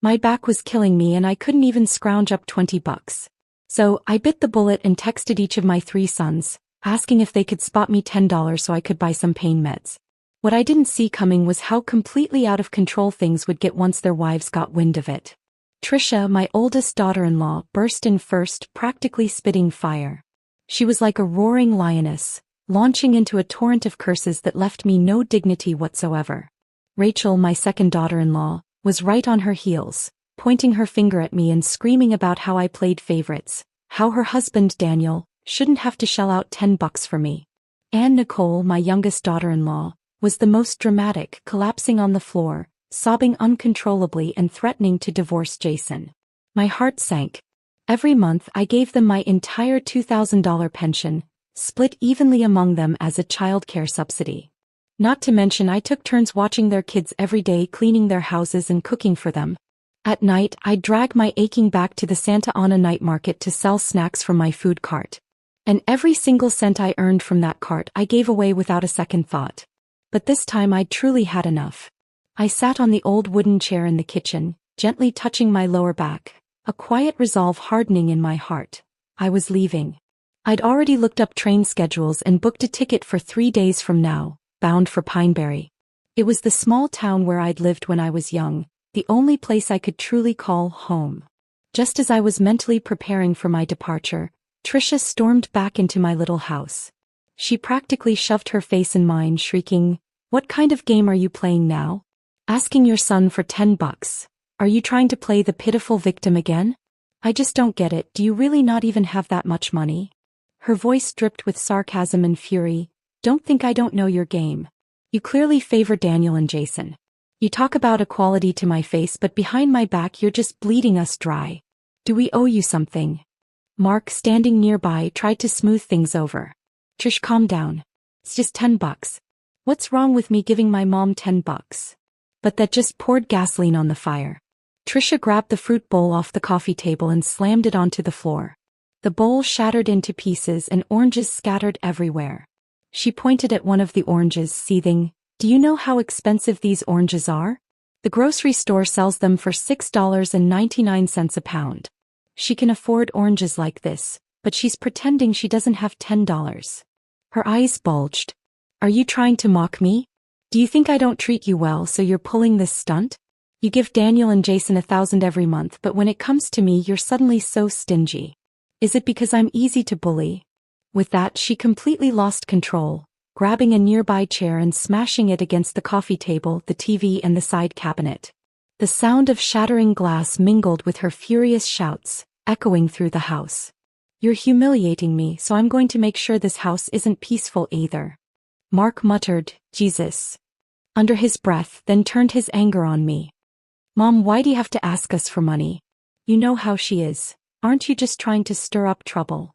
My back was killing me and I couldn't even scrounge up $20. So, I bit the bullet and texted each of my 3 sons, asking if they could spot me $10 so I could buy some pain meds. What I didn't see coming was how completely out of control things would get once their wives got wind of it. Trisha, my oldest daughter-in-law, burst in first, practically spitting fire. She was like a roaring lioness, launching into a torrent of curses that left me no dignity whatsoever. Rachel, my second daughter-in-law, was right on her heels, pointing her finger at me and screaming about how I played favorites, how her husband Daniel shouldn't have to shell out $10 for me. And Nicole, my youngest daughter-in-law, was the most dramatic, collapsing on the floor, sobbing uncontrollably and threatening to divorce Jason. My heart sank. Every month I gave them my entire $2,000 pension, split evenly among them as a childcare subsidy. Not to mention I took turns watching their kids every day, cleaning their houses and cooking for them. At night I'd drag my aching back to the Santa Ana night market to sell snacks from my food cart. And every single cent I earned from that cart I gave away without a second thought. But this time I'd truly had enough. I sat on the old wooden chair in the kitchen, gently touching my lower back, a quiet resolve hardening in my heart. I was leaving. I'd already looked up train schedules and booked a ticket for 3 days from now, bound for Pineberry. It was the small town where I'd lived when I was young, the only place I could truly call home. Just as I was mentally preparing for my departure, Trisha stormed back into my little house. She practically shoved her face in mine, shrieking, "What kind of game are you playing now? Asking your son for $10. Are you trying to play the pitiful victim again? I just don't get it. Do you really not even have that much money?" Her voice dripped with sarcasm and fury. "Don't think I don't know your game. You clearly favor Daniel and Jason. You talk about equality to my face, but behind my back you're just bleeding us dry. Do we owe you something?" Mark, standing nearby, tried to smooth things over. "Trish, calm down. It's just $10. What's wrong with me giving my mom $10? But that just poured gasoline on the fire. Trisha grabbed the fruit bowl off the coffee table and slammed it onto the floor. The bowl shattered into pieces and oranges scattered everywhere. She pointed at one of the oranges, seething, "Do you know how expensive these oranges are? The grocery store sells them for $6.99 a pound. She can afford oranges like this, but she's pretending she doesn't have $10. Her eyes bulged. "Are you trying to mock me? Do you think I don't treat you well, so you're pulling this stunt? You give Daniel and Jason $1,000 every month, but when it comes to me you're suddenly so stingy. Is it because I'm easy to bully?" With that she completely lost control, grabbing a nearby chair and smashing it against the coffee table, the TV and the side cabinet. The sound of shattering glass mingled with her furious shouts, echoing through the house. "You're humiliating me, so I'm going to make sure this house isn't peaceful either." Mark muttered, "Jesus," under his breath, then turned his anger on me. "Mom, why do you have to ask us for money? You know how she is. Aren't you just trying to stir up trouble?"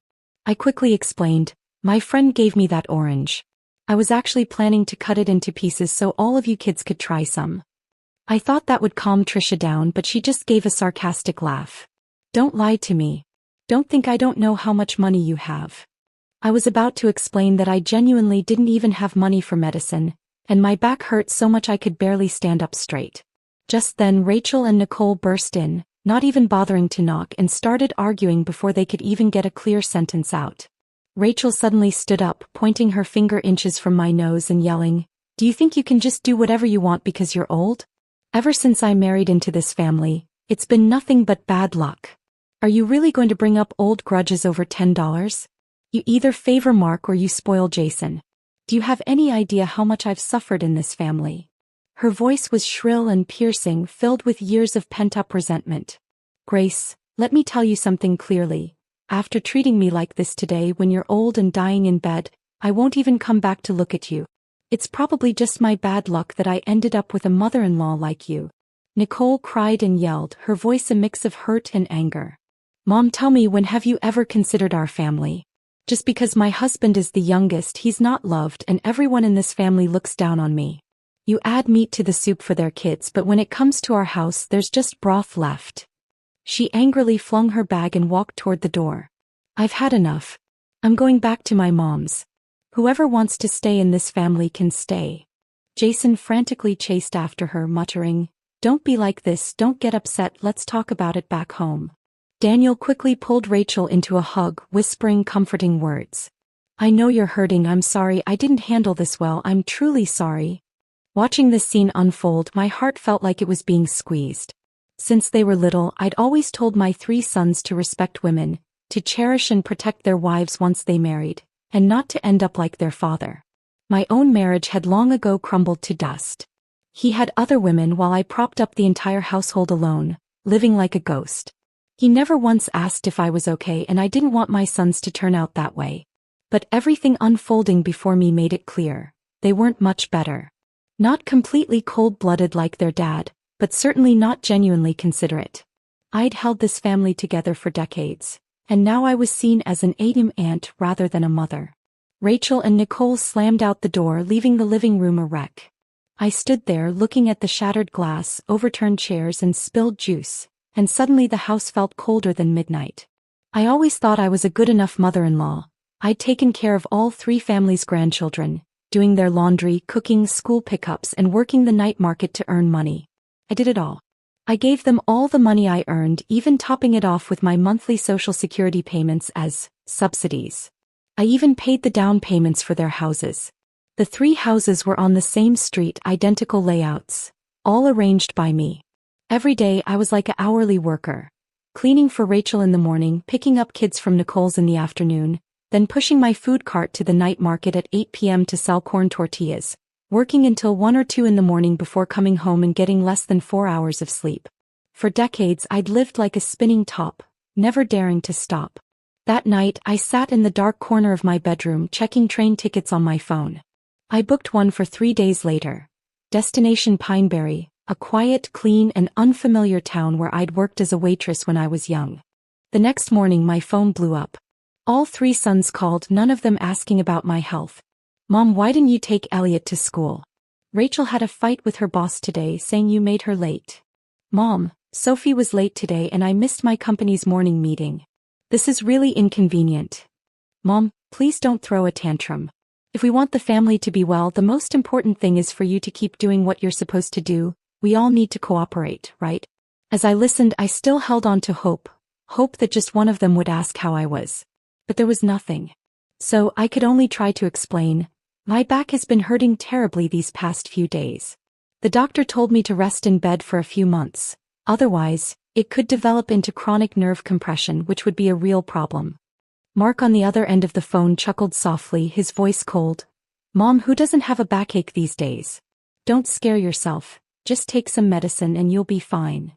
I quickly explained, "My friend gave me that orange. I was actually planning to cut it into pieces so all of you kids could try some." I thought that would calm Trisha down, but she just gave a sarcastic laugh. "Don't lie to me. Don't think I don't know how much money you have." I was about to explain that I genuinely didn't even have money for medicine, and my back hurt so much I could barely stand up straight. Just then Rachel and Nicole burst in, not even bothering to knock, and started arguing before they could even get a clear sentence out. Rachel suddenly stood up, pointing her finger inches from my nose and yelling, "Do you think you can just do whatever you want because you're old? Ever since I married into this family, it's been nothing but bad luck. Are you really going to bring up old grudges over $10? You either favor Mark or you spoil Jason. Do you have any idea how much I've suffered in this family?" Her voice was shrill and piercing, filled with years of pent-up resentment. "Grace, let me tell you something clearly. After treating me like this today when you're old and dying in bed, I won't even come back to look at you. It's probably just my bad luck that I ended up with a mother-in-law like you." Nicole cried and yelled, her voice a mix of hurt and anger. "Mom, tell me, when have you ever considered our family? Just because my husband is the youngest, he's not loved, and everyone in this family looks down on me. You add meat to the soup for their kids, but when it comes to our house there's just broth left." She angrily flung her bag and walked toward the door. "I've had enough. I'm going back to my mom's. Whoever wants to stay in this family can stay." Jason frantically chased after her, muttering, Don't be like this, don't get upset, let's talk about it back home. Daniel quickly pulled Rachel into a hug, whispering comforting words. I know you're hurting, I'm sorry I didn't handle this well, I'm truly sorry. Watching this scene unfold, my heart felt like it was being squeezed. Since they were little, I'd always told my 3 sons to respect women, to cherish and protect their wives once they married, and not to end up like their father. My own marriage had long ago crumbled to dust. He had other women while I propped up the entire household alone, living like a ghost. He never once asked if I was okay, and I didn't want my sons to turn out that way. But everything unfolding before me made it clear. They weren't much better. Not completely cold-blooded like their dad, but certainly not genuinely considerate. I'd held this family together for decades, and now I was seen as an aiding aunt rather than a mother. Rachel and Nicole slammed out the door, leaving the living room a wreck. I stood there looking at the shattered glass, overturned chairs and spilled juice, and suddenly the house felt colder than midnight. I always thought I was a good enough mother-in-law. I'd taken care of all 3 families' grandchildren, doing their laundry, cooking, school pickups, and working the night market to earn money. I did it all. I gave them all the money I earned, even topping it off with my monthly Social Security payments as subsidies. I even paid the down payments for their houses. The 3 houses were on the same street, identical layouts, all arranged by me. Every day I was like an hourly worker, cleaning for Rachel in the morning, picking up kids from Nicole's in the afternoon, then pushing my food cart to the night market at 8 p.m. to sell corn tortillas, working until 1 or 2 in the morning before coming home and getting less than 4 hours of sleep. For decades I'd lived like a spinning top, never daring to stop. That night I sat in the dark corner of my bedroom checking train tickets on my phone. I booked one for 3 days later. Destination Pineberry, a quiet, clean and unfamiliar town where I'd worked as a waitress when I was young. The next morning my phone blew up. All 3 sons called, none of them asking about my health. Mom, why didn't you take Elliot to school? Rachel had a fight with her boss today, saying you made her late. Mom, Sophie was late today and I missed my company's morning meeting. This is really inconvenient. Mom, please don't throw a tantrum. If we want the family to be well, the most important thing is for you to keep doing what you're supposed to do. We all need to cooperate, right? As I listened, I still held on to hope that just one of them would ask how I was. But there was nothing. So I could only try to explain. My back has been hurting terribly these past few days. The doctor told me to rest in bed for a few months. Otherwise, it could develop into chronic nerve compression, which would be a real problem. Mark on the other end of the phone chuckled softly, his voice cold. Mom, who doesn't have a backache these days? Don't scare yourself. Just take some medicine and you'll be fine.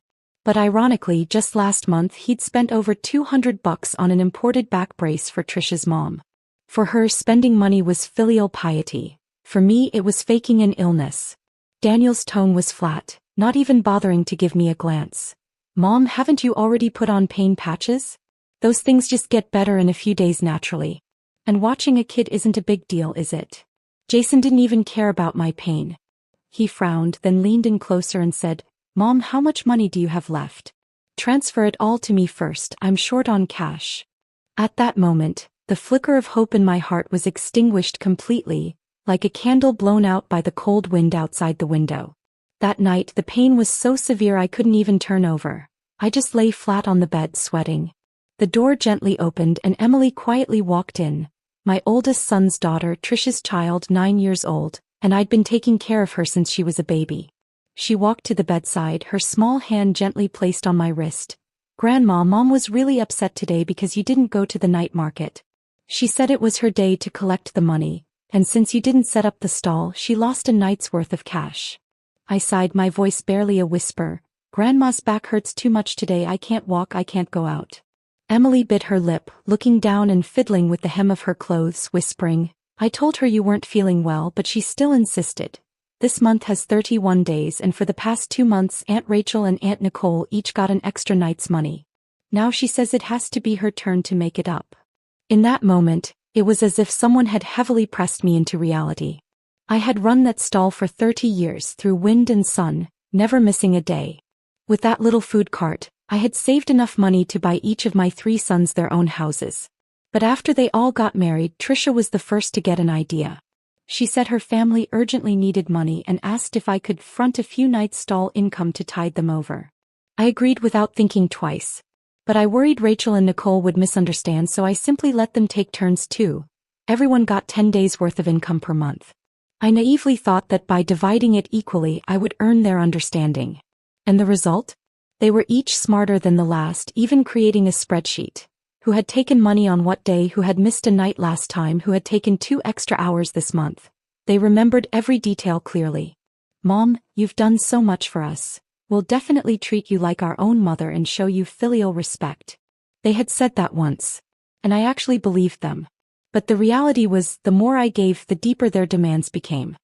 But ironically, just last month he'd spent over $200 on an imported back brace for Trisha's mom. For her, spending money was filial piety. For me, it was faking an illness. Daniel's tone was flat, not even bothering to give me a glance. Mom, haven't you already put on pain patches? Those things just get better in a few days naturally. And watching a kid isn't a big deal, is it? Jason didn't even care about my pain. He frowned, then leaned in closer and said, Mom, how much money do you have left? Transfer it all to me first, I'm short on cash. At that moment, the flicker of hope in my heart was extinguished completely, like a candle blown out by the cold wind outside the window. That night the pain was so severe I couldn't even turn over. I just lay flat on the bed sweating. The door gently opened and Emily quietly walked in, my oldest son's daughter, Trisha's child, 9 years old, and I'd been taking care of her since she was a baby. She walked to the bedside, her small hand gently placed on my wrist. Grandma, Mom was really upset today because you didn't go to the night market. She said it was her day to collect the money, and since you didn't set up the stall, she lost a night's worth of cash. I sighed, my voice barely a whisper. Grandma's back hurts too much today, I can't walk, I can't go out. Emily bit her lip, looking down and fiddling with the hem of her clothes, whispering, I told her you weren't feeling well, but she still insisted. This month has 31 days and for the past 2 months Aunt Rachel and Aunt Nicole each got an extra night's money. Now she says it has to be her turn to make it up. In that moment, it was as if someone had heavily pressed me into reality. I had run that stall for 30 years through wind and sun, never missing a day. With that little food cart, I had saved enough money to buy each of my 3 sons their own houses. But after they all got married, Trisha was the first to get an idea. She said her family urgently needed money and asked if I could front a few nights' stall income to tide them over. I agreed without thinking twice. But I worried Rachel and Nicole would misunderstand, so I simply let them take turns too. Everyone got 10 days worth of income per month. I naively thought that by dividing it equally I would earn their understanding. And the result? They were each smarter than the last, even creating a spreadsheet. Who had taken money on what day, who had missed a night last time, who had taken 2 extra hours this month. They remembered every detail clearly. Mom, you've done so much for us. We'll definitely treat you like our own mother and show you filial respect. They had said that once. And I actually believed them. But the reality was, the more I gave, the deeper their demands became.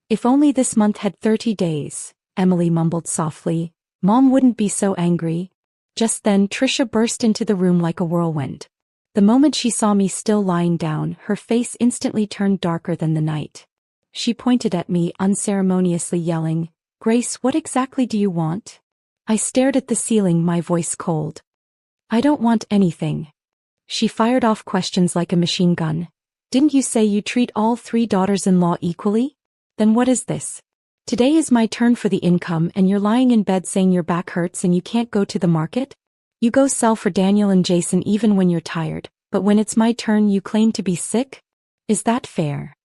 If only this month had 30 days, Emily mumbled softly. Mom wouldn't be so angry. Just then Trisha burst into the room like a whirlwind. The moment she saw me still lying down, her face instantly turned darker than the night. She pointed at me unceremoniously, yelling, "Grace, what exactly do you want?" I stared at the ceiling, my voice cold. "I don't want anything." She fired off questions like a machine gun. "Didn't you say you treat all 3 daughters-in-law equally? Then what is this? Today is my turn for the income and you're lying in bed saying your back hurts and you can't go to the market? You go sell for Daniel and Jason even when you're tired, but when it's my turn you claim to be sick? Is that fair?"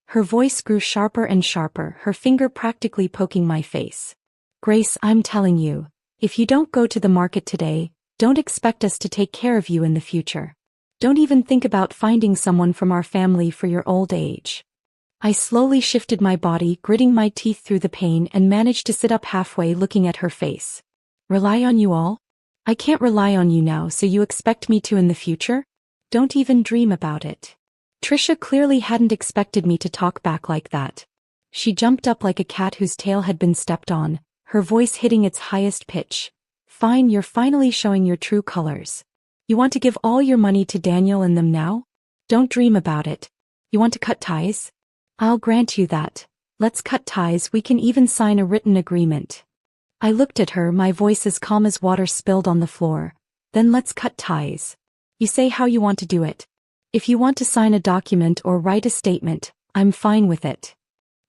Her voice grew sharper and sharper, her finger practically poking my face. "Grace, I'm telling you, if you don't go to the market today, don't expect us to take care of you in the future. Don't even think about finding someone from our family for your old age." I slowly shifted my body, gritting my teeth through the pain, and managed to sit up halfway, looking at her face. "Rely on you all? I can't rely on you now, so you expect me to in the future? Don't even dream about it." Trisha clearly hadn't expected me to talk back like that. She jumped up like a cat whose tail had been stepped on, her voice hitting its highest pitch. "Fine, you're finally showing your true colors. You want to give all your money to Daniel and them now? Don't dream about it. You want to cut ties? I'll grant you that. Let's cut ties, we can even sign a written agreement." I looked at her, my voice as calm as water spilled on the floor. "Then let's cut ties. You say how you want to do it. If you want to sign a document or write a statement, I'm fine with it."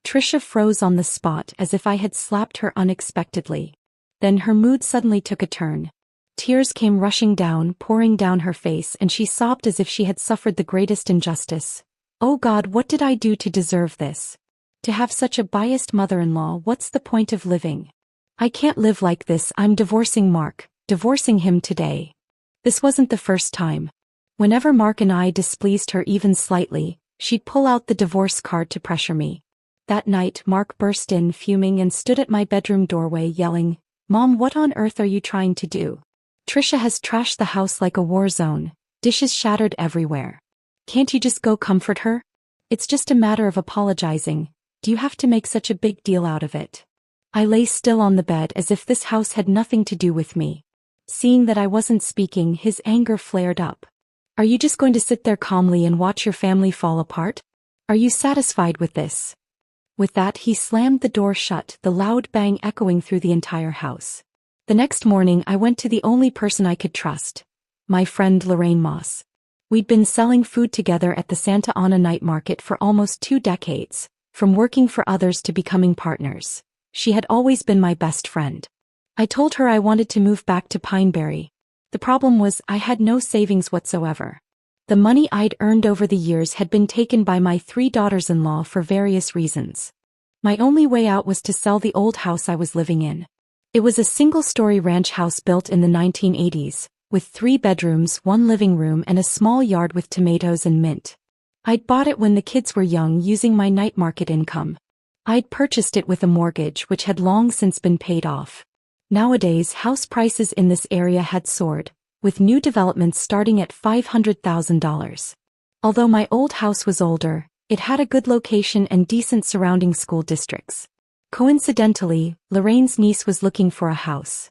Trisha froze on the spot as if I had slapped her unexpectedly. Then her mood suddenly took a turn. Tears came rushing down, pouring down her face, and she sobbed as if she had suffered the greatest injustice. "Oh God, what did I do to deserve this? To have such a biased mother-in-law, what's the point of living? I can't live like this, I'm divorcing Mark, divorcing him today." This wasn't the first time. Whenever Mark and I displeased her even slightly, she'd pull out the divorce card to pressure me. That night Mark burst in fuming and stood at my bedroom doorway yelling, "Mom, what on earth are you trying to do? Trisha has trashed the house like a war zone, dishes shattered everywhere. Can't you just go comfort her? It's just a matter of apologizing. Do you have to make such a big deal out of it?" I lay still on the bed as if this house had nothing to do with me. Seeing that I wasn't speaking, his anger flared up. "Are you just going to sit there calmly and watch your family fall apart? Are you satisfied with this?" With that, he slammed the door shut, the loud bang echoing through the entire house. The next morning I went to the only person I could trust. My friend Lorraine Moss. We'd been selling food together at the Santa Ana night market for almost 2 decades, from working for others to becoming partners. She had always been my best friend. I told her I wanted to move back to Pineberry. The problem was I had no savings whatsoever. The money I'd earned over the years had been taken by my 3 daughters-in-law for various reasons. My only way out was to sell the old house I was living in. It was a single-story ranch house built in the 1980s, with 3 bedrooms, 1 living room and a small yard with tomatoes and mint. I'd bought it when the kids were young using my night market income. I'd purchased it with a mortgage which had long since been paid off. Nowadays, house prices in this area had soared, with new developments starting at $500,000. Although my old house was older, it had a good location and decent surrounding school districts. Coincidentally, Lorraine's niece was looking for a house.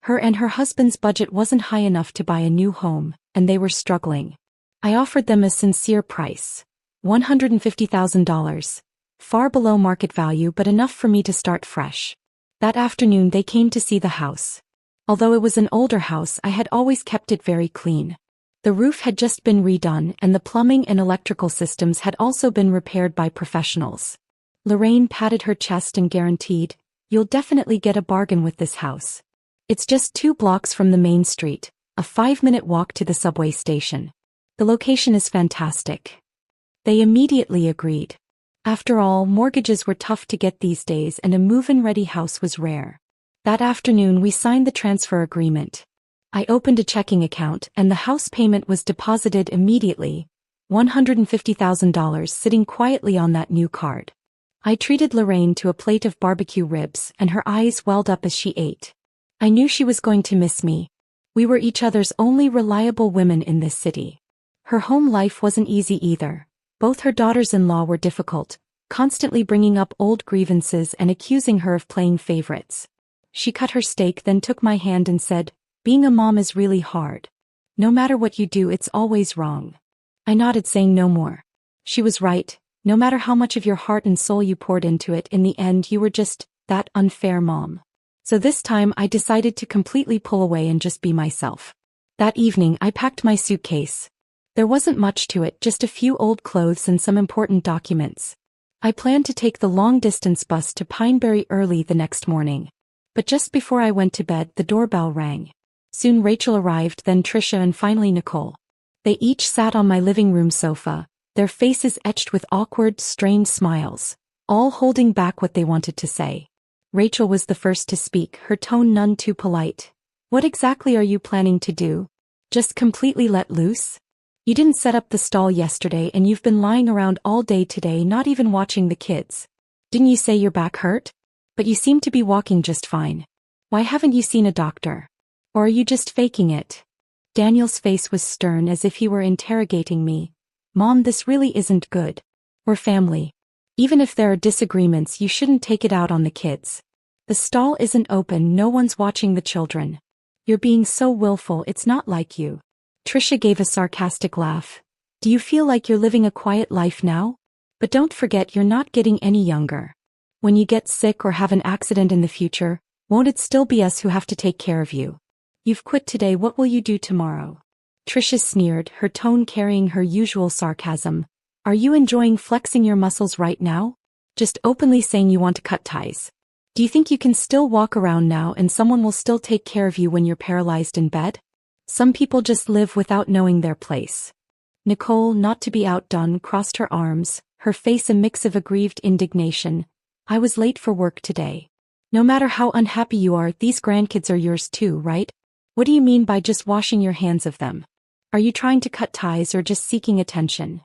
Her and her husband's budget wasn't high enough to buy a new home, and they were struggling. I offered them a sincere price. $150,000. Far below market value but enough for me to start fresh. That afternoon they came to see the house. Although it was an older house, I had always kept it very clean. The roof had just been redone and the plumbing and electrical systems had also been repaired by professionals. Lorraine patted her chest and guaranteed, "You'll definitely get a bargain with this house. It's just 2 blocks from the main street, a 5-minute walk to the subway station. The location is fantastic." They immediately agreed. After all, mortgages were tough to get these days and a move-in-ready house was rare. That afternoon we signed the transfer agreement. I opened a checking account and the house payment was deposited immediately, $150,000 sitting quietly on that new card. I treated Lorraine to a plate of barbecue ribs and her eyes welled up as she ate. I knew she was going to miss me. We were each other's only reliable women in this city. Her home life wasn't easy either. Both her daughters-in-law were difficult, constantly bringing up old grievances and accusing her of playing favorites. She cut her steak, then took my hand and said, "Being a mom is really hard. No matter what you do, it's always wrong." I nodded, saying no more. She was right. No matter how much of your heart and soul you poured into it, in the end you were just that unfair mom. So this time I decided to completely pull away and just be myself. That evening I packed my suitcase. There wasn't much to it, just a few old clothes and some important documents. I planned to take the long-distance bus to Pineberry early the next morning. But just before I went to bed, the doorbell rang. Soon Rachel arrived, then Trisha, and finally Nicole. They each sat on my living room sofa, their faces etched with awkward, strained smiles, all holding back what they wanted to say. Rachel was the first to speak, her tone none too polite. "What exactly are you planning to do? Just completely let loose? You didn't set up the stall yesterday and you've been lying around all day today, not even watching the kids. Didn't you say your back hurt? But you seem to be walking just fine. Why haven't you seen a doctor? Or are you just faking it?" Daniel's face was stern, as if he were interrogating me. "Mom, this really isn't good. We're family. Even if there are disagreements, you shouldn't take it out on the kids. The stall isn't open, no one's watching the children. You're being so willful, it's not like you." Trisha gave a sarcastic laugh. "Do you feel like you're living a quiet life now? But don't forget, you're not getting any younger. When you get sick or have an accident in the future, won't it still be us who have to take care of you? You've quit today, what will you do tomorrow?" Trisha sneered, her tone carrying her usual sarcasm. "Are you enjoying flexing your muscles right now? Just openly saying you want to cut ties. Do you think you can still walk around now and someone will still take care of you when you're paralyzed in bed? Some people just live without knowing their place." Nicole, not to be outdone, crossed her arms, her face a mix of aggrieved indignation. "I was late for work today. No matter how unhappy you are, these grandkids are yours too, right? What do you mean by just washing your hands of them? Are you trying to cut ties or just seeking attention?"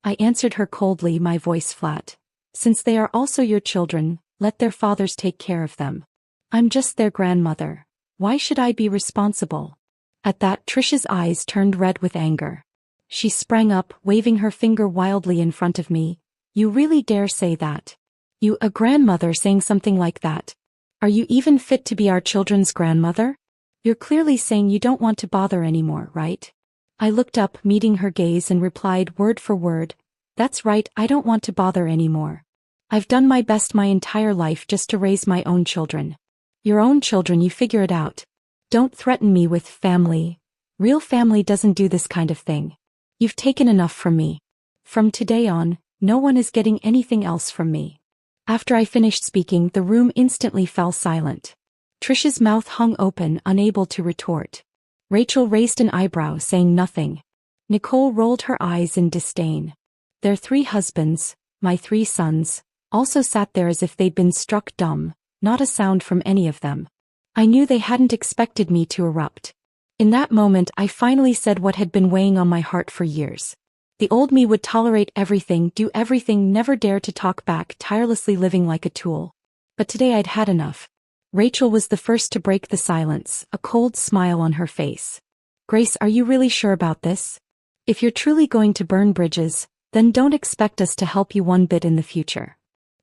I answered her coldly, my voice flat. "Since they are also your children, let their fathers take care of them. I'm just their grandmother. Why should I be responsible?" At that, Trisha's eyes turned red with anger. She sprang up, waving her finger wildly in front of me. "You really dare say that? You, a grandmother, saying something like that? Are you even fit to be our children's grandmother? You're clearly saying you don't want to bother anymore, right?" I looked up, meeting her gaze, and replied word for word, "That's right, I don't want to bother anymore. I've done my best my entire life just to raise my own children. Your own children, you figure it out. Don't threaten me with family. Real family doesn't do this kind of thing. You've taken enough from me. From today on, no one is getting anything else from me." After I finished speaking, the room instantly fell silent. Trisha's mouth hung open, unable to retort. Rachel raised an eyebrow, saying nothing. Nicole rolled her eyes in disdain. Their 3 husbands, my 3 sons, also sat there as if they'd been struck dumb, not a sound from any of them. I knew they hadn't expected me to erupt. In that moment I finally said what had been weighing on my heart for years. The old me would tolerate everything, do everything, never dare to talk back, tirelessly living like a tool. But today I'd had enough. Rachel was the first to break the silence, a cold smile on her face. "Grace, are you really sure about this? If you're truly going to burn bridges, then don't expect us to help you one bit in the future."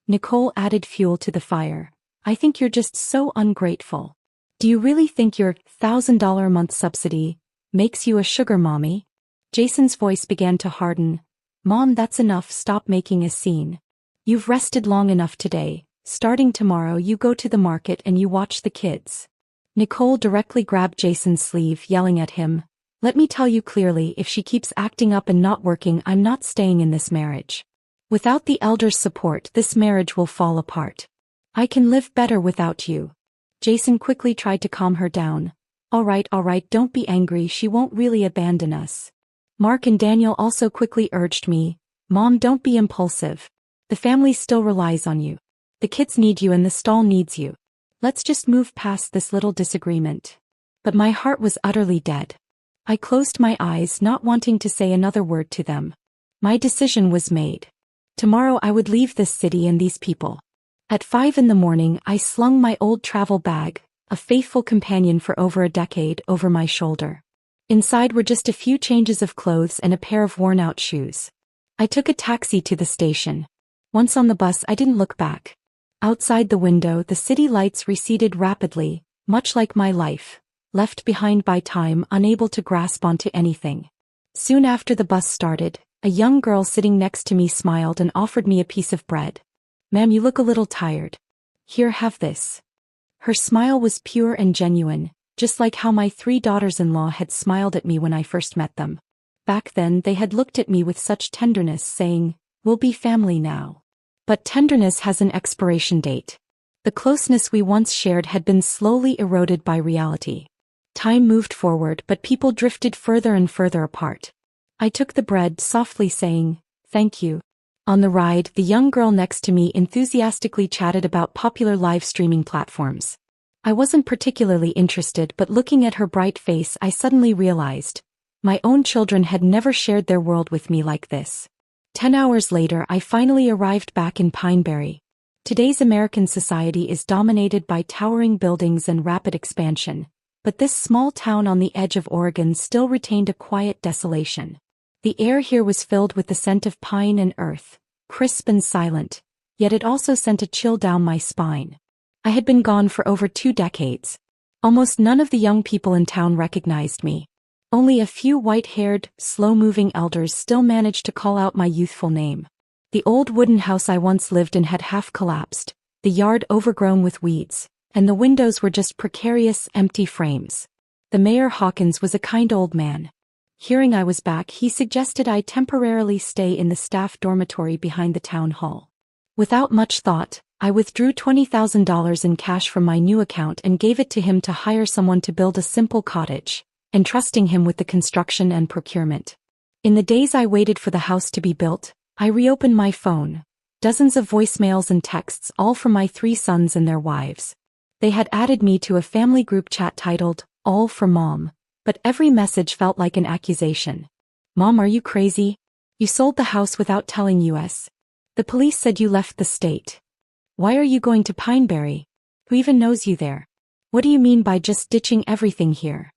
Nicole added fuel to the fire. "I think you're just so ungrateful. Do you really think your $1,000 a month subsidy makes you a sugar mommy?" Jason's voice began to harden. "Mom, that's enough, stop making a scene. You've rested long enough today. Starting tomorrow you go to the market and you watch the kids." Nicole directly grabbed Jason's sleeve, yelling at him, "Let me tell you clearly, if she keeps acting up and not working, I'm not staying in this marriage." Without the elders' support, this marriage will fall apart. I can live better without you. Jason quickly tried to calm her down. All right, don't be angry, she won't really abandon us. Mark and Daniel also quickly urged me, Mom, don't be impulsive. The family still relies on you. The kids need you and the stall needs you. Let's just move past this little disagreement. But my heart was utterly dead. I closed my eyes, not wanting to say another word to them. My decision was made. Tomorrow I would leave this city and these people. At 5 a.m, I slung my old travel bag, a faithful companion for over a decade, over my shoulder. Inside were just a few changes of clothes and a pair of worn-out shoes. I took a taxi to the station. Once on the bus, I didn't look back. Outside the window, the city lights receded rapidly, much like my life, left behind by time, unable to grasp onto anything. Soon after the bus started, a young girl sitting next to me smiled and offered me a piece of bread. Ma'am, you look a little tired. Here, have this. Her smile was pure and genuine, just like how my 3 daughters-in-law had smiled at me when I first met them. Back then, they had looked at me with such tenderness, saying, "We'll be family now." But tenderness has an expiration date. The closeness we once shared had been slowly eroded by reality. Time moved forward, but people drifted further and further apart. I took the bread, softly saying, "Thank you." On the ride, the young girl next to me enthusiastically chatted about popular live streaming platforms. I wasn't particularly interested, but looking at her bright face, I suddenly realized, my own children had never shared their world with me like this. 10 hours later, I finally arrived back in Pineberry. Today's American society is dominated by towering buildings and rapid expansion, but this small town on the edge of Oregon still retained a quiet desolation. The air here was filled with the scent of pine and earth, crisp and silent, yet it also sent a chill down my spine. I had been gone for over 2 decades. Almost none of the young people in town recognized me. Only a few white-haired, slow-moving elders still managed to call out my youthful name. The old wooden house I once lived in had half collapsed, the yard overgrown with weeds, and the windows were just precarious, empty frames. The mayor Hawkins was a kind old man. Hearing I was back, he suggested I temporarily stay in the staff dormitory behind the town hall. Without much thought, I withdrew $20,000 in cash from my new account and gave it to him to hire someone to build a simple cottage, entrusting him with the construction and procurement. In the days I waited for the house to be built, I reopened my phone. Dozens of voicemails and texts, all from my 3 sons and their wives. They had added me to a family group chat titled, "All for Mom," but every message felt like an accusation. "Mom, are you crazy? You sold the house without telling us. The police said you left the state. Why are you going to Pineberry? Who even knows you there? What do you mean by just ditching everything here?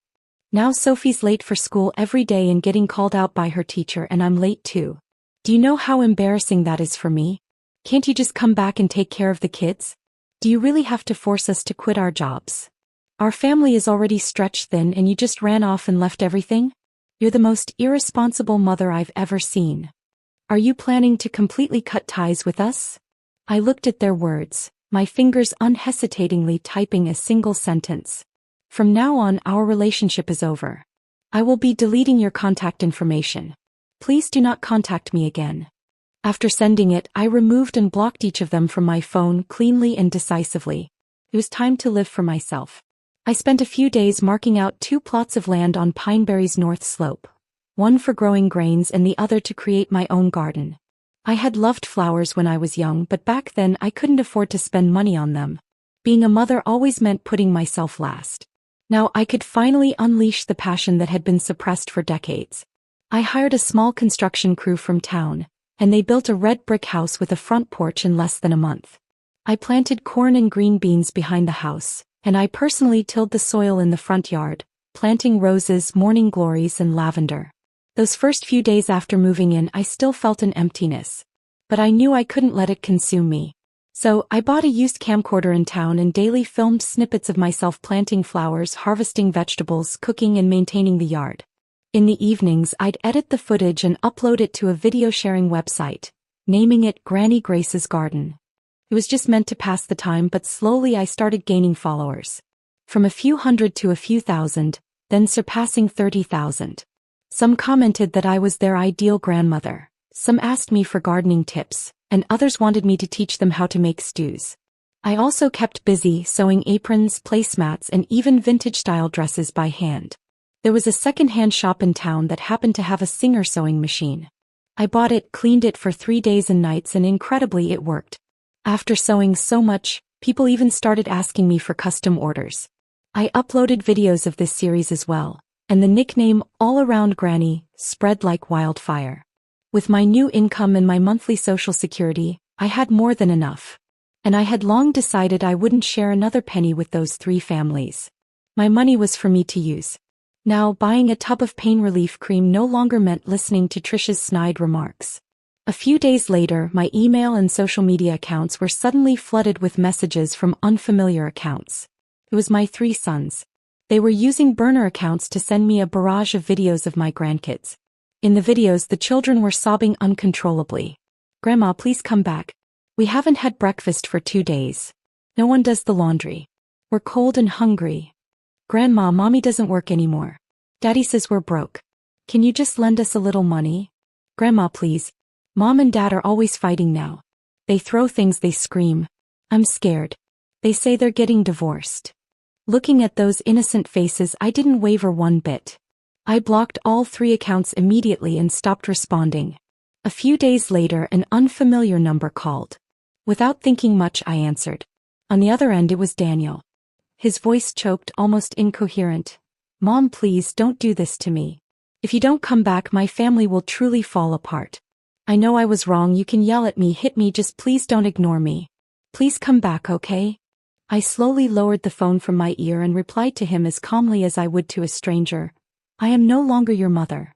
Now Sophie's late for school every day and getting called out by her teacher, and I'm late too. Do you know how embarrassing that is for me? Can't you just come back and take care of the kids? Do you really have to force us to quit our jobs? Our family is already stretched thin and you just ran off and left everything? You're the most irresponsible mother I've ever seen. Are you planning to completely cut ties with us?" I looked at their words, my fingers unhesitatingly typing a single sentence. "From now on, our relationship is over. I will be deleting your contact information. Please do not contact me again." After sending it, I removed and blocked each of them from my phone cleanly and decisively. It was time to live for myself. I spent a few days marking out 2 plots of land on Pineberry's north slope, one for growing grains and the other to create my own garden. I had loved flowers when I was young, but back then I couldn't afford to spend money on them. Being a mother always meant putting myself last. Now I could finally unleash the passion that had been suppressed for decades. I hired a small construction crew from town, and they built a red brick house with a front porch in less than a month. I planted corn and green beans behind the house, and I personally tilled the soil in the front yard, planting roses, morning glories, and lavender. Those first few days after moving in, I still felt an emptiness. But I knew I couldn't let it consume me. So, I bought a used camcorder in town and daily filmed snippets of myself planting flowers, harvesting vegetables, cooking and maintaining the yard. In the evenings, I'd edit the footage and upload it to a video-sharing website, naming it Granny Grace's Garden. It was just meant to pass the time, but slowly I started gaining followers. From a few hundred to a few thousand, then surpassing 30,000. Some commented that I was their ideal grandmother. Some asked me for gardening tips, and others wanted me to teach them how to make stews. I also kept busy sewing aprons, placemats, and even vintage-style dresses by hand. There was a second-hand shop in town that happened to have a Singer sewing machine. I bought it, cleaned it for 3 days and nights, and incredibly it worked. After sewing so much, people even started asking me for custom orders. I uploaded videos of this series as well, and the nickname All Around Granny spread like wildfire. With my new income and my monthly social security, I had more than enough. And I had long decided I wouldn't share another penny with those 3 families. My money was for me to use. Now, buying a tub of pain relief cream no longer meant listening to Trisha's snide remarks. A few days later, my email and social media accounts were suddenly flooded with messages from unfamiliar accounts. It was my 3 sons. They were using burner accounts to send me a barrage of videos of my grandkids. In the videos, the children were sobbing uncontrollably. "Grandma, please come back. We haven't had breakfast for 2 days. No one does the laundry. We're cold and hungry. Grandma, Mommy doesn't work anymore. Daddy says we're broke. Can you just lend us a little money? Grandma, please. Mom and Dad are always fighting now. They throw things, they scream. I'm scared. They say they're getting divorced." Looking at those innocent faces, I didn't waver one bit. I blocked all 3 accounts immediately and stopped responding. A few days later, an unfamiliar number called. Without thinking much, I answered. On the other end, it was Daniel. His voice choked, almost incoherent. "Mom, please don't do this to me. If you don't come back, my family will truly fall apart. I know I was wrong. You can yell at me, hit me, just please don't ignore me. Please come back, okay?" I slowly lowered the phone from my ear and replied to him as calmly as I would to a stranger. "I am no longer your mother."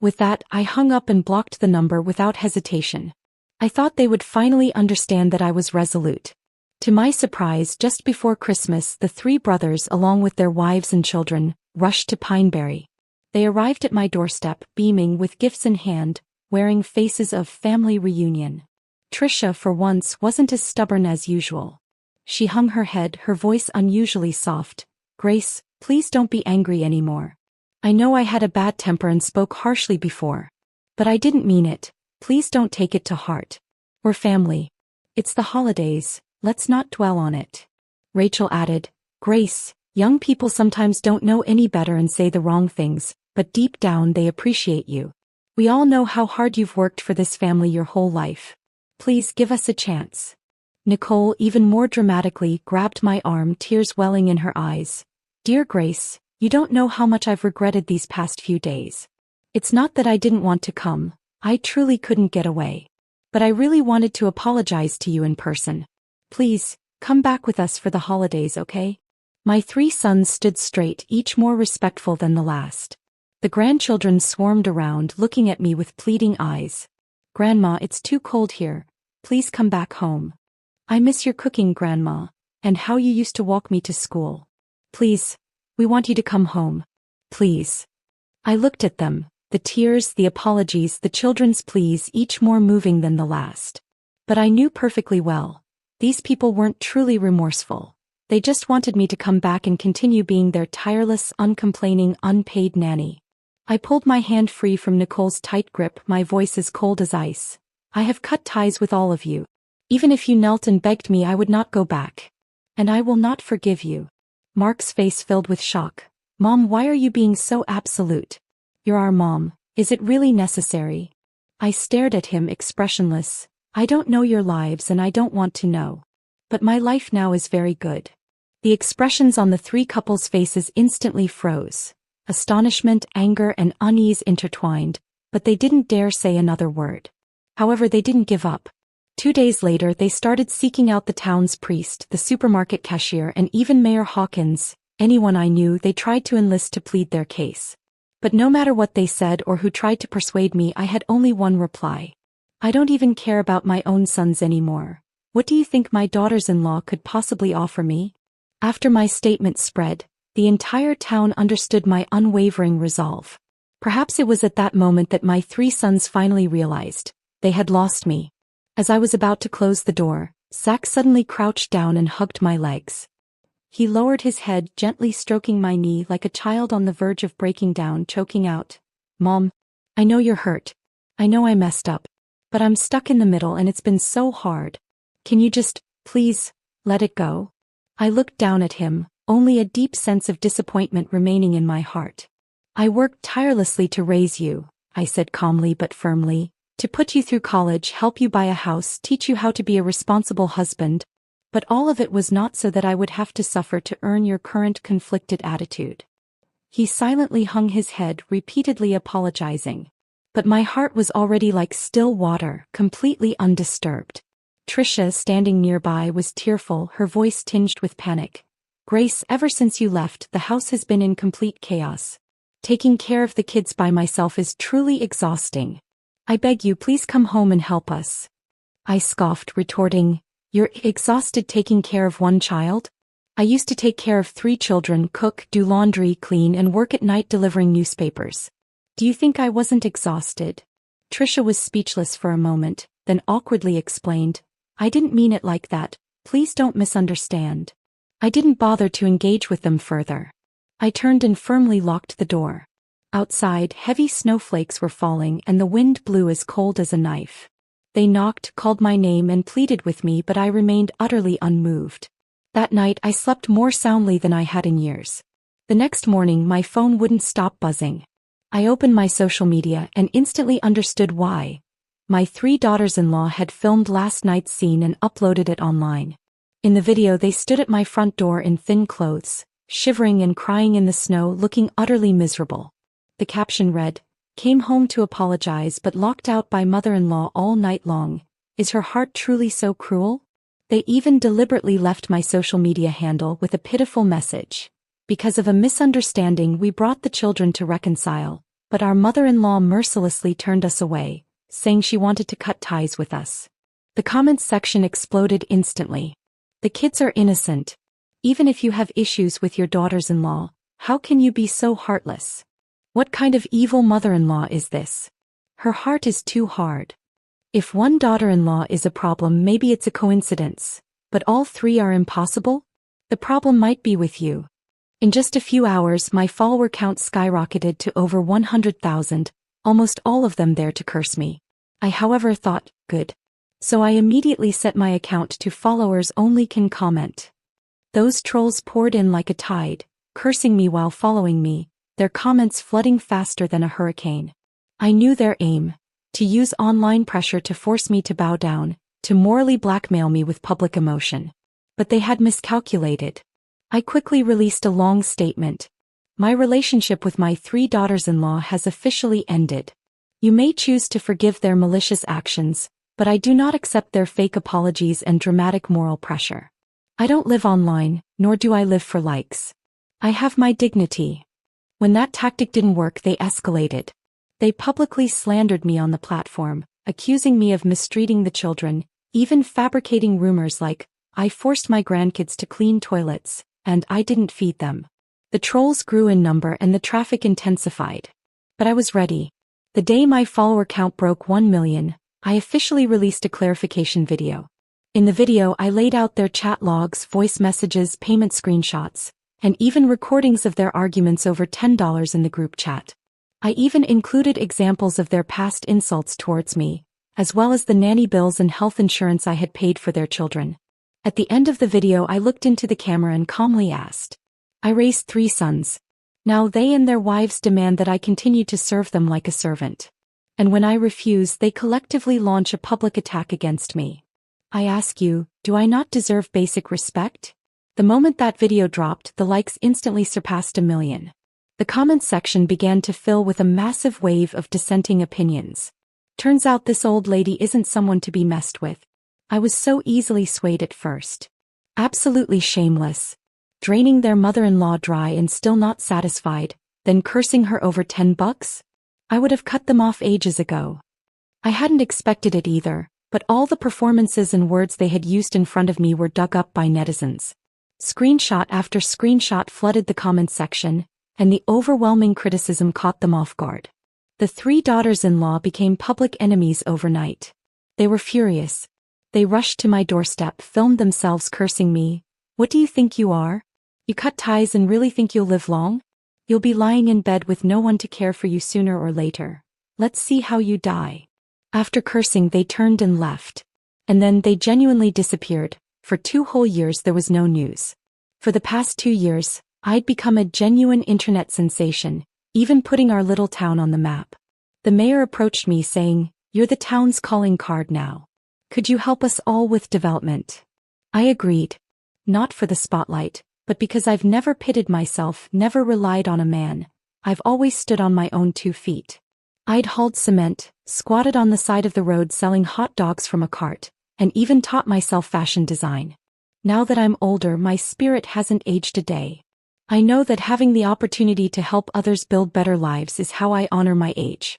With that, I hung up and blocked the number without hesitation. I thought they would finally understand that I was resolute. To my surprise, just before Christmas, the 3 brothers, along with their wives and children, rushed to Pineberry. They arrived at my doorstep, beaming with gifts in hand, wearing faces of family reunion. Trisha, for once, wasn't as stubborn as usual. She hung her head, her voice unusually soft. "Grace, please don't be angry anymore. I know I had a bad temper and spoke harshly before. But I didn't mean it. Please don't take it to heart. We're family. It's the holidays, let's not dwell on it." Rachel added, "Grace, young people sometimes don't know any better and say the wrong things, but deep down they appreciate you. We all know how hard you've worked for this family your whole life. Please give us a chance." Nicole, even more dramatically, grabbed my arm, tears welling in her eyes. "Dear Grace, you don't know how much I've regretted these past few days. It's not that I didn't want to come. I truly couldn't get away. But I really wanted to apologize to you in person. Please, come back with us for the holidays, okay?" My 3 sons stood straight, each more respectful than the last. The grandchildren swarmed around, looking at me with pleading eyes. "Grandma, it's too cold here. Please come back home. I miss your cooking, Grandma, and how you used to walk me to school. Please, we want you to come home. Please." I looked at them, the tears, the apologies, the children's pleas, each more moving than the last. But I knew perfectly well, these people weren't truly remorseful. They just wanted me to come back and continue being their tireless, uncomplaining, unpaid nanny. I pulled my hand free from Nicole's tight grip, my voice as cold as ice. "I have cut ties with all of you. Even if you knelt and begged me, I would not go back. And I will not forgive you." Mark's face filled with shock. "Mom, why are you being so absolute? You're our mom. Is it really necessary?" I stared at him, expressionless. "I don't know your lives and I don't want to know. But my life now is very good." The expressions on the 3 couples' faces instantly froze. Astonishment, anger, and unease intertwined, but they didn't dare say another word. However, they didn't give up. 2 days later, they started seeking out the town's priest, the supermarket cashier, and even Mayor Hawkins. Anyone I knew, they tried to enlist to plead their case. But no matter what they said or who tried to persuade me, I had only one reply. "I don't even care about my own sons anymore. What do you think my daughters-in-law could possibly offer me?" After my statement spread, the entire town understood my unwavering resolve. Perhaps it was at that moment that my 3 sons finally realized they had lost me. As I was about to close the door, Zach suddenly crouched down and hugged my legs. He lowered his head, gently stroking my knee like a child on the verge of breaking down, choking out, "Mom, I know you're hurt. I know I messed up. But I'm stuck in the middle and it's been so hard. Can you just, please, let it go? I looked down at him, only a deep sense of disappointment remaining in my heart. I worked tirelessly to raise you, I said calmly but firmly, to put you through college, help you buy a house, teach you how to be a responsible husband. But all of it was not so that I would have to suffer to earn your current conflicted attitude. He silently hung his head, repeatedly apologizing. But my heart was already like still water, completely undisturbed. Trisha, standing nearby, was tearful, her voice tinged with panic. Grace, ever since you left, the house has been in complete chaos. Taking care of the kids by myself is truly exhausting. I beg you, please come home and help us. I scoffed, retorting, You're exhausted taking care of one child? I used to take care of 3 children, cook, do laundry, clean, and work at night delivering newspapers. Do you think I wasn't exhausted? Trisha was speechless for a moment, then awkwardly explained, I didn't mean it like that, please don't misunderstand. I didn't bother to engage with them further. I turned and firmly locked the door. Outside, heavy snowflakes were falling and the wind blew as cold as a knife. They knocked, called my name and pleaded with me, but I remained utterly unmoved. That night I slept more soundly than I had in years. The next morning my phone wouldn't stop buzzing. I opened my social media and instantly understood why. My 3 daughters-in-law had filmed last night's scene and uploaded it online. In the video they stood at my front door in thin clothes, shivering and crying in the snow, looking utterly miserable. The caption read, Came home to apologize but locked out by mother-in-law all night long. Is her heart truly so cruel? They even deliberately left my social media handle with a pitiful message. Because of a misunderstanding we brought the children to reconcile, but our mother-in-law mercilessly turned us away, saying she wanted to cut ties with us. The comments section exploded instantly. The kids are innocent. Even if you have issues with your daughters-in-law, how can you be so heartless? What kind of evil mother-in-law is this? Her heart is too hard. If one daughter-in-law is a problem, maybe it's a coincidence, but all 3 are impossible? The problem might be with you. In just a few hours my follower count skyrocketed to over 100,000, almost all of them there to curse me. I however thought, good. So I immediately set my account to followers only can comment. Those trolls poured in like a tide, cursing me while following me, their comments flooding faster than a hurricane. I knew their aim, to use online pressure to force me to bow down, to morally blackmail me with public emotion. But they had miscalculated. I quickly released a long statement. My relationship with my 3 daughters-in-law has officially ended. You may choose to forgive their malicious actions, but I do not accept their fake apologies and dramatic moral pressure. I don't live online, nor do I live for likes. I have my dignity. When that tactic didn't work, they escalated. They publicly slandered me on the platform, accusing me of mistreating the children, even fabricating rumors like, I forced my grandkids to clean toilets, and I didn't feed them. The trolls grew in number and the traffic intensified. But I was ready. The day my follower count broke 1 million, I officially released a clarification video. In the video I laid out their chat logs, voice messages, payment screenshots, and even recordings of their arguments over $10 in the group chat. I even included examples of their past insults towards me, as well as the nanny bills and health insurance I had paid for their children. At the end of the video I looked into the camera and calmly asked, I raised 3 sons. Now they and their wives demand that I continue to serve them like a servant. And when I refuse, they collectively launch a public attack against me. I ask you, do I not deserve basic respect? The moment that video dropped, the likes instantly surpassed 1 million. The comments section began to fill with a massive wave of dissenting opinions. Turns out this old lady isn't someone to be messed with. I was so easily swayed at first. Absolutely shameless. Draining their mother-in-law dry and still not satisfied, then cursing her over $10? I would have cut them off ages ago. I hadn't expected it either, but all the performances and words they had used in front of me were dug up by netizens. Screenshot after screenshot flooded the comments section, and the overwhelming criticism caught them off guard. The 3 daughters-in-law became public enemies overnight. They were furious. They rushed to my doorstep, filmed themselves cursing me. What do you think you are? You cut ties and really think you'll live long? You'll be lying in bed with no one to care for you sooner or later. Let's see how you die. After cursing, they turned and left. And then they genuinely disappeared. For 2 whole years there was no news. For the past 2 years, I'd become a genuine internet sensation, even putting our little town on the map. The mayor approached me saying, "You're the town's calling card now. Could you help us all with development?" I agreed. Not for the spotlight, but because I've never pitted myself, never relied on a man. I've always stood on my own 2 feet. I'd hauled cement, squatted on the side of the road selling hot dogs from a cart, and even taught myself fashion design. Now that I'm older, my spirit hasn't aged a day. I know that having the opportunity to help others build better lives is how I honor my age.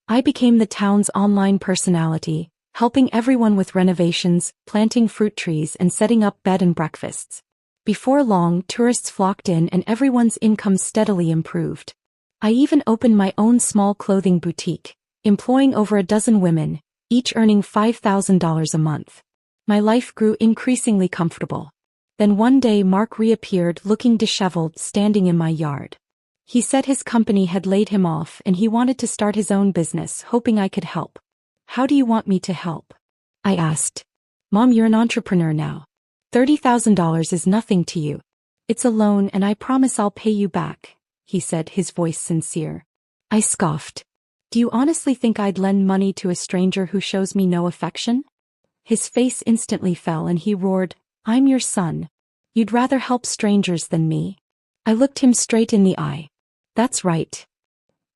I became the town's online personality, helping everyone with renovations, planting fruit trees, and setting up bed and breakfasts. Before long, tourists flocked in and everyone's income steadily improved. I even opened my own small clothing boutique, employing over a dozen women, each earning $5,000 a month. My life grew increasingly comfortable. Then one day Mark reappeared looking disheveled, standing in my yard. He said his company had laid him off and he wanted to start his own business, hoping I could help. "How do you want me to help?" I asked. "Mom, you're an entrepreneur now. $30,000 is nothing to you. It's a loan and I promise I'll pay you back," he said, his voice sincere. I scoffed. "Do you honestly think I'd lend money to a stranger who shows me no affection?" His face instantly fell and he roared, "I'm your son. You'd rather help strangers than me?" I looked him straight in the eye. "That's right."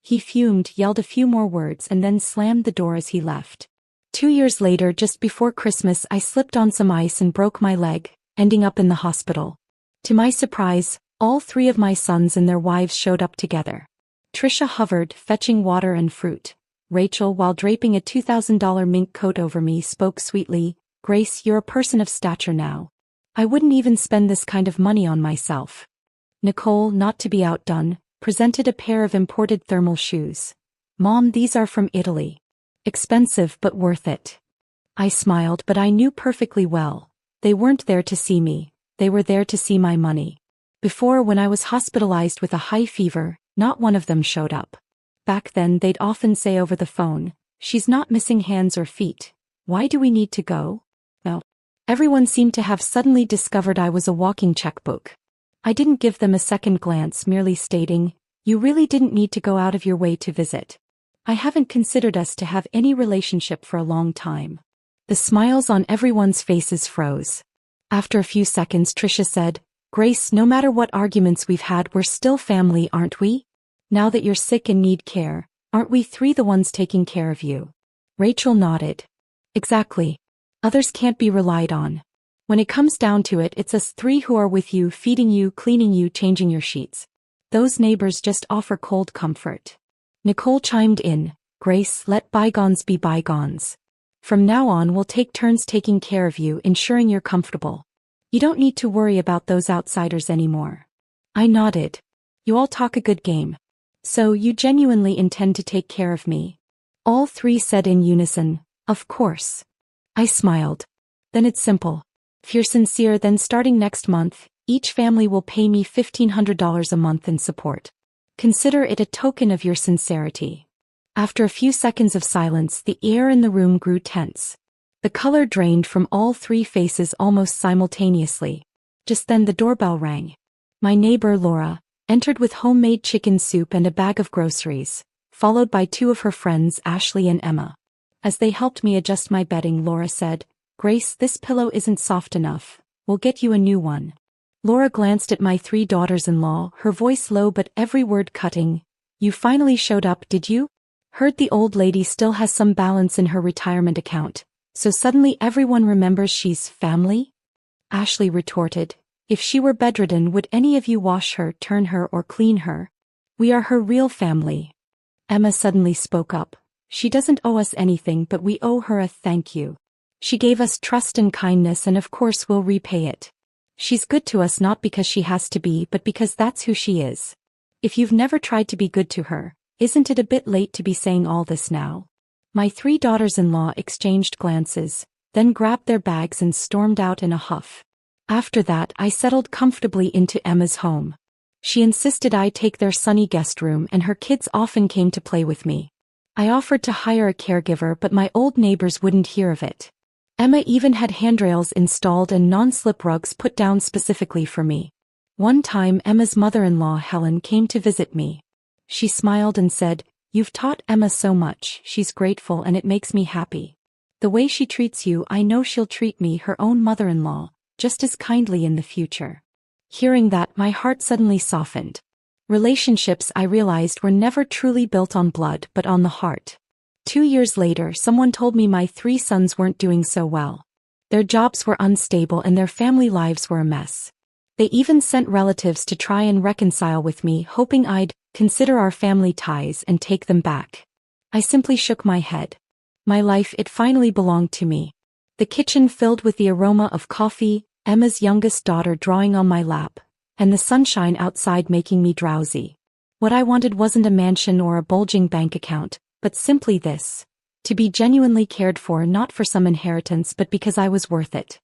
He fumed, yelled a few more words, and then slammed the door as he left. 2 years later, just before Christmas, I slipped on some ice and broke my leg, ending up in the hospital. To my surprise, all 3 of my sons and their wives showed up together. Trisha hovered, fetching water and fruit. Rachel, while draping a $2,000 mink coat over me, spoke sweetly, "Grace, you're a person of stature now. I wouldn't even spend this kind of money on myself." Nicole, not to be outdone, presented a pair of imported thermal shoes. "Mom, these are from Italy. Expensive but worth it." I smiled, but I knew perfectly well. They weren't there to see me, they were there to see my money. Before, when I was hospitalized with a high fever, not one of them showed up. Back then they'd often say over the phone, "She's not missing hands or feet. Why do we need to go?" No. Everyone seemed to have suddenly discovered I was a walking checkbook. I didn't give them a second glance, merely stating, "You really didn't need to go out of your way to visit. I haven't considered us to have any relationship for a long time." The smiles on everyone's faces froze. After a few seconds, Trisha said, "Grace, no matter what arguments we've had, we're still family, aren't we? Now that you're sick and need care, aren't we 3 the ones taking care of you?" Rachel nodded. "Exactly. Others can't be relied on. When it comes down to it, it's us 3 who are with you, feeding you, cleaning you, changing your sheets. Those neighbors just offer cold comfort." Nicole chimed in, "Grace, let bygones be bygones. From now on we'll take turns taking care of you, ensuring you're comfortable. You don't need to worry about those outsiders anymore." I nodded. "You all talk a good game. So you genuinely intend to take care of me?" All 3 said in unison, "Of course." I smiled. "Then it's simple. If you're sincere, then starting next month, each family will pay me $1,500 a month in support. Consider it a token of your sincerity." After a few seconds of silence, the air in the room grew tense. The color drained from all 3 faces almost simultaneously. Just then the doorbell rang. My neighbor, Laura, entered with homemade chicken soup and a bag of groceries, followed by 2 of her friends, Ashley and Emma. As they helped me adjust my bedding, Laura said, "Grace, this pillow isn't soft enough. We'll get you a new one." Laura glanced at my 3 daughters-in-law, her voice low but every word cutting. "You finally showed up, did you? Heard the old lady still has some balance in her retirement account, so suddenly everyone remembers she's family?" Ashley retorted, "If she were bedridden, would any of you wash her, turn her, or clean her? We are her real family." Emma suddenly spoke up. "She doesn't owe us anything, but we owe her a thank you. She gave us trust and kindness, and of course we'll repay it. She's good to us not because she has to be, but because that's who she is. If you've never tried to be good to her, isn't it a bit late to be saying all this now?" My 3 daughters-in-law exchanged glances, then grabbed their bags and stormed out in a huff. After that, I settled comfortably into Emma's home. She insisted I take their sunny guest room, and her kids often came to play with me. I offered to hire a caregiver, but my old neighbors wouldn't hear of it. Emma even had handrails installed and non-slip rugs put down specifically for me. One time Emma's mother-in-law Helen came to visit me. She smiled and said, "You've taught Emma so much, she's grateful and it makes me happy. The way she treats you, I know she'll treat me, her own mother-in-law, just as kindly in the future." Hearing that, my heart suddenly softened. Relationships, I realized, were never truly built on blood but on the heart. 2 years later, someone told me my 3 sons weren't doing so well. Their jobs were unstable and their family lives were a mess. They even sent relatives to try and reconcile with me, hoping I'd consider our family ties and take them back. I simply shook my head. My life, it finally belonged to me. The kitchen filled with the aroma of coffee, Emma's youngest daughter drawing on my lap, and the sunshine outside making me drowsy. What I wanted wasn't a mansion or a bulging bank account, but simply this: to be genuinely cared for, not for some inheritance but because I was worth it.